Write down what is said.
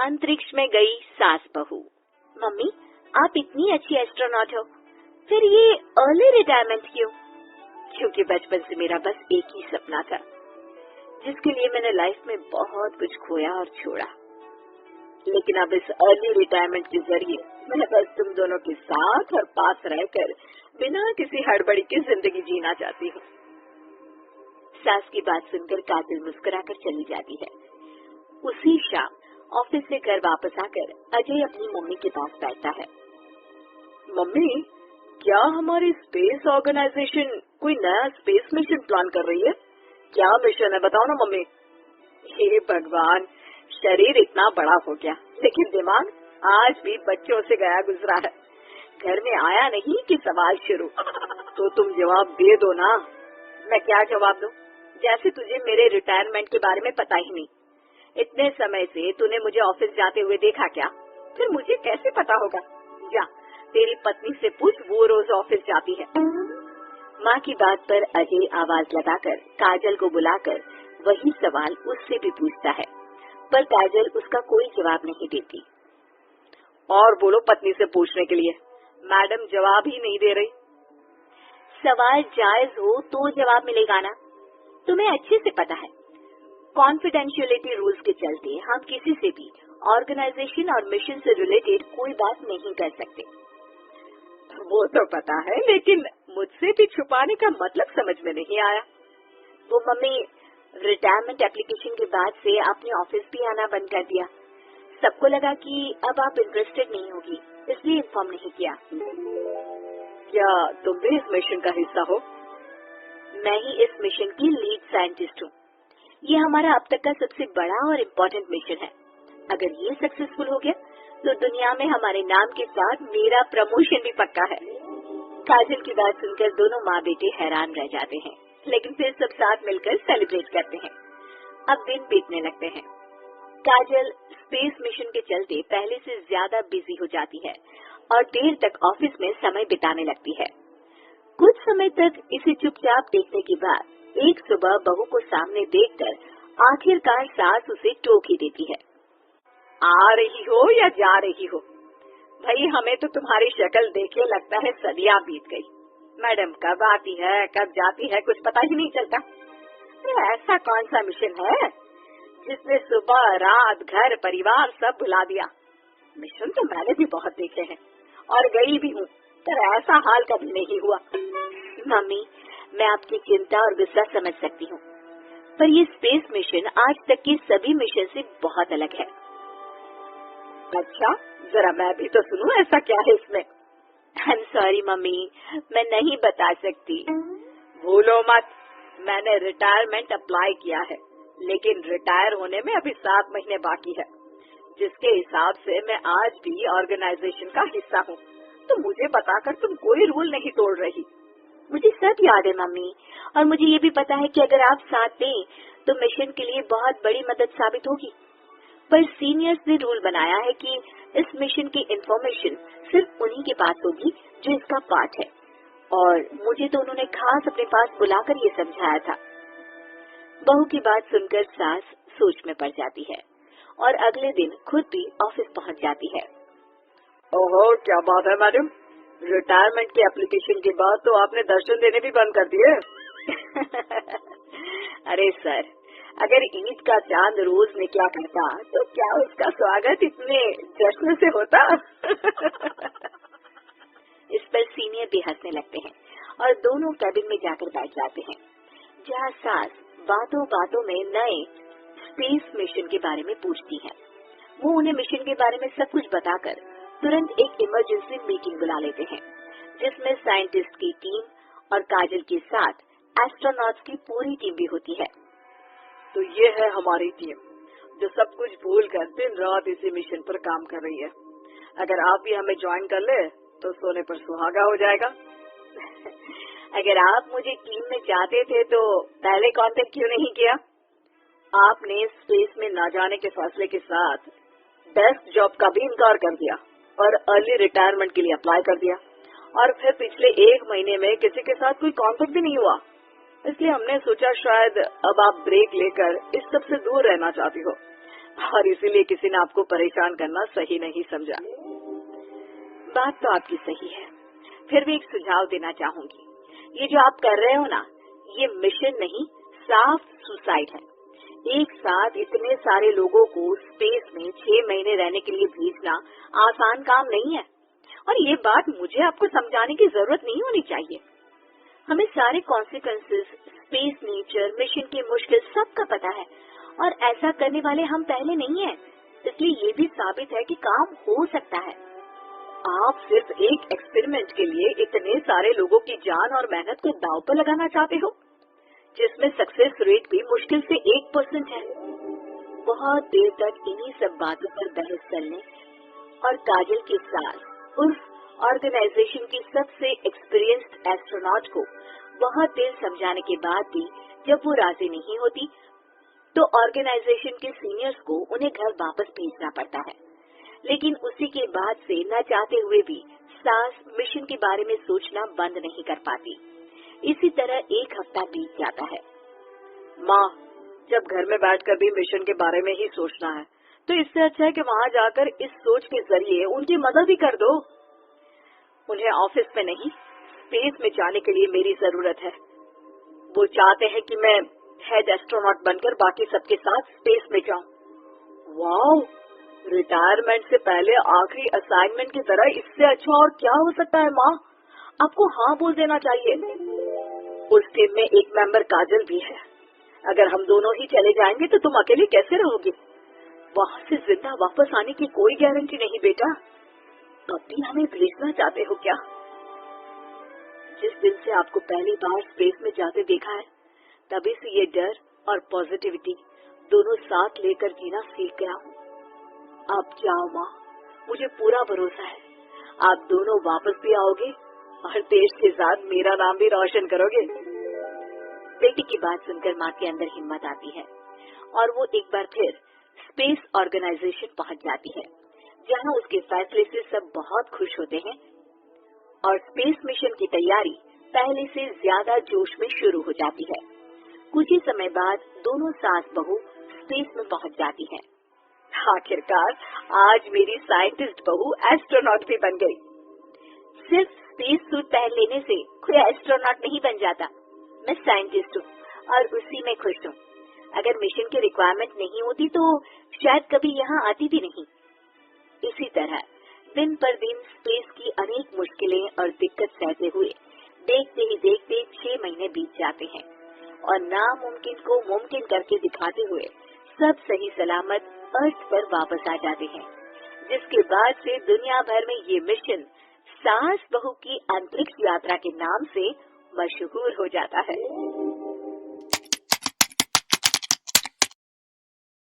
अंतरिक्ष में गई सास बहू। मम्मी, आप इतनी अच्छी एस्ट्रोनॉट हो, फिर ये अर्ली रिटायरमेंट क्यों? क्योंकि बचपन से मेरा बस एक ही सपना था, जिसके लिए मैंने लाइफ में बहुत कुछ खोया और छोड़ा। लेकिन अब इस अर्ली रिटायरमेंट के जरिए मैं बस तुम दोनों के साथ और पास रहकर बिना किसी हड़बड़ी के जिंदगी जीना चाहती हूँ। सास की बात सुनकर काजल मुस्कुराकर चली जाती है। उसी शाम ऑफिस से घर वापस आकर अजय अपनी मम्मी के पास बैठता है। मम्मी, क्या हमारी स्पेस ऑर्गेनाइजेशन कोई नया स्पेस मिशन प्लान कर रही है? क्या मिशन है, बताओ ना मम्मी। हे भगवान, शरीर इतना बड़ा हो गया लेकिन दिमाग आज भी बच्चों से गया गुजरा है। घर में आया नहीं कि सवाल शुरू। तो तुम जवाब दे दो ना। मैं क्या जवाब दूं? जैसे तुझे मेरे रिटायरमेंट के बारे में पता ही नहीं। इतने समय से तूने मुझे ऑफिस जाते हुए देखा क्या? फिर मुझे कैसे पता होगा? जा, तेरी पत्नी से पूछ, वो रोज ऑफिस जाती है। माँ की बात पर अजय आवाज लगाकर काजल को बुलाकर वही सवाल उससे भी पूछता है, पर काजल उसका कोई जवाब नहीं देती। और बोलो पत्नी से पूछने के लिए, मैडम जवाब ही नहीं दे रही। सवाल जायज हो तो जवाब मिलेगा ना, तुम्हें अच्छे से पता है। कॉन्फिडेंशियलिटी रूल्स के चलते हम किसी से भी ऑर्गेनाइजेशन और मिशन से रिलेटेड कोई बात नहीं कर सकते। वो तो पता है, लेकिन मुझसे भी छुपाने का मतलब समझ में नहीं आया। वो मम्मी, रिटायरमेंट एप्लीकेशन के बाद से आपने ऑफिस भी आना बंद कर दिया। सबको लगा कि अब आप इंटरेस्टेड नहीं होगी, इसलिए इन्फॉर्म नहीं किया। क्या तुम भी इस मिशन का हिस्सा हो? मैं ही इस मिशन की लीड साइंटिस्ट हूँ। ये हमारा अब तक का सबसे बड़ा और इम्पोर्टेंट मिशन है। अगर ये सक्सेसफुल हो गया तो दुनिया में हमारे नाम के साथ मेरा प्रमोशन भी पक्का है। काजल की बात सुनकर दोनों माँ बेटे हैरान रह जाते हैं, लेकिन फिर सब साथ मिलकर सेलिब्रेट करते हैं। अब दिन बीतने लगते हैं। काजल स्पेस मिशन के चलते पहले से ज्यादा बिजी हो जाती है और देर तक ऑफिस में समय बिताने लगती है। कुछ समय तक इसे चुपचाप देखने के बाद एक सुबह बहू को सामने देखकर आखिरकार सास उसे टोक ही देती है। आ रही हो या जा रही हो? भाई, हमें तो तुम्हारी शक्ल देखे लगता है सदियां बीत गई। मैडम कब आती है कब जाती है कुछ पता ही नहीं चलता। ऐसा कौन सा मिशन है जिसने सुबह रात घर परिवार सब भुला दिया? मिशन तो मैंने भी बहुत देखे हैं और गई भी हूँ, पर ऐसा हाल कभी नहीं हुआ। मम्मी, मैं आपकी चिंता और गुस्सा समझ सकती हूँ, पर ये स्पेस मिशन आज तक के सभी मिशन से बहुत अलग है। अच्छा, जरा मैं भी तो सुनूं, ऐसा क्या है इसमें? आई एम सॉरी मम्मी, मैं नहीं बता सकती। भूलो मत, मैंने रिटायरमेंट अप्लाई किया है, लेकिन रिटायर होने में अभी 7 महीने बाकी है, जिसके हिसाब से मैं आज भी ऑर्गेनाइजेशन का हिस्सा हूँ। तो मुझे बताकर तुम कोई रूल नहीं तोड़ रही। मुझे सब याद है मम्मी, और मुझे ये भी पता है कि अगर आप साथ दें तो मिशन के लिए बहुत बड़ी मदद साबित होगी। पर सीनियर्स ने रूल बनाया है कि इस मिशन की इंफॉर्मेशन सिर्फ उन्हीं के पास होगी जो इसका पार्ट है, और मुझे तो उन्होंने खास अपने पास बुलाकर ये समझाया था। बहू की बात सुनकर सास सोच में पड़ जाती है और अगले दिन खुद भी ऑफिस पहुंच जाती है। ओहो, क्या बात है मैडम, रिटायरमेंट के एप्लीकेशन के बाद तो आपने दर्शन देने भी बंद कर दिए। अरे सर, अगर ईद का चांद रोज निकला करता तो क्या उसका स्वागत इतने जश्न से होता? इस पर सीनियर भी हंसने लगते हैं और दोनों कैबिन में जाकर बैठ जाते हैं, जहाँ सास बातों बातों में नए स्पेस मिशन के बारे में पूछती है। वो उन्हें मिशन के बारे में सब कुछ बताकर तुरंत एक इमरजेंसी मीटिंग बुला लेते हैं, जिसमें साइंटिस्ट की टीम और काजल के साथ एस्ट्रोनॉट्स की पूरी टीम भी होती है। तो ये है हमारी टीम, जो सब कुछ भूल कर दिन रात इसी मिशन पर काम कर रही है। अगर आप भी हमें ज्वाइन कर ले तो सोने पर सुहागा हो जाएगा। अगर आप मुझे टीम में चाहते थे तो पहले कांटेक्ट क्यों नहीं किया? आपने स्पेस में न जाने के फैसले के साथ बेस्ट जॉब का भी इनकार कर दिया और अर्ली रिटायरमेंट के लिए अप्लाई कर दिया, और फिर पिछले 1 महीने में किसी के साथ कोई कांटेक्ट भी नहीं हुआ। इसलिए हमने सोचा शायद अब आप ब्रेक लेकर इस सब से दूर रहना चाहती हो। और इसीलिए किसी ने आपको परेशान करना सही नहीं समझा। बात तो आपकी सही है, फिर भी एक सुझाव देना चाहूंगी। ये जो आप कर रहे हो ना, ये मिशन नहीं, साफ सुसाइड है। एक साथ इतने सारे लोगों को स्पेस में 6 महीने रहने के लिए भेजना आसान काम नहीं है। और ये बात मुझे आपको समझाने की जरूरत नहीं होनी चाहिए। हमें सारे कॉन्सिक्वेंसेस, स्पेस नेचर, मिशन की मुश्किल सबका पता है, और ऐसा करने वाले हम पहले नहीं हैं। इसलिए ये भी साबित है कि काम हो सकता है। आप सिर्फ एक एक्सपेरिमेंट के लिए इतने सारे लोगों की जान और मेहनत को दांव पर लगाना चाहते हो, जिसमें सक्सेस रेट भी मुश्किल से 1% है। बहुत देर तक इन्हीं सब बातों पर बहस करने और काजल के साथ उस ऑर्गेनाइजेशन की सबसे एक्सपीरियंस्ड एस्ट्रोनॉट को बहुत देर समझाने के बाद भी जब वो राजी नहीं होती, तो ऑर्गेनाइजेशन के सीनियर्स को उन्हें घर वापस भेजना पड़ता है। लेकिन उसी के बाद से न चाहते हुए भी सास मिशन के बारे में सोचना बंद नहीं कर पाती। इसी तरह 1 हफ्ता बीत जाता है। माँ, जब घर में बैठकर भी मिशन के बारे में ही सोचना है, तो इससे अच्छा है कि वहाँ जाकर इस सोच के जरिए उनकी मदद ही कर दो। उन्हें ऑफिस में नहीं, स्पेस में जाने के लिए मेरी जरूरत है। वो चाहते हैं कि मैं हेड एस्ट्रोनॉट बनकर बाकी सबके साथ स्पेस में जाऊं। वाओ, रिटायरमेंट से पहले आखिरी असाइनमेंट की तरह इससे अच्छा और क्या हो सकता है। माँ, आपको हाँ बोल देना चाहिए। उस टीम में एक मेंबर काजल भी है। अगर हम दोनों ही चले जाएंगे तो तुम अकेले कैसे रहोगे? वहाँ से जिंदा वापस आने की कोई गारंटी नहीं बेटा। अब भी हमें भेजना चाहते हो क्या? जिस दिन से आपको पहली बार स्पेस में जाते देखा है, तभी से ये डर और पॉजिटिविटी दोनों साथ लेकर जीना सीख गया हूँ। आप जाओ माँ, मुझे पूरा भरोसा है आप दोनों वापस भी आओगे और देश के साथ मेरा नाम भी रोशन करोगे। बेटी की बात सुनकर माँ के अंदर हिम्मत आती है और वो एक बार फिर स्पेस ऑर्गेनाइजेशन पहुँच जाती है, जहाँ उसके फैसले से सब बहुत खुश होते हैं और स्पेस मिशन की तैयारी पहले से ज्यादा जोश में शुरू हो जाती है। कुछ ही समय बाद दोनों सास बहू स्पेस में पहुँच जाती है। आखिरकार आज मेरी साइंटिस्ट बहू एस्ट्रोनॉट भी बन गई। सिर्फ स्पेस सूट पहन लेने से कोई एस्ट्रोनॉट नहीं बन जाता। मैं साइंटिस्ट हूँ और उसी में खुश हूँ। अगर मिशन की रिक्वायरमेंट नहीं होती तो शायद कभी यहाँ आती भी नहीं। इसी तरह दिन पर दिन स्पेस की अनेक मुश्किलें और दिक्कत सहते हुए देखते ही देखते 6 महीने बीत जाते हैं और नामुमकिन को मुमकिन करके दिखाते हुए सब सही सलामत अर्थ पर वापस आ जाते हैं, जिसके बाद से दुनिया भर में ये मिशन सास बहू की अंतरिक्ष यात्रा के नाम से मशहूर हो जाता है।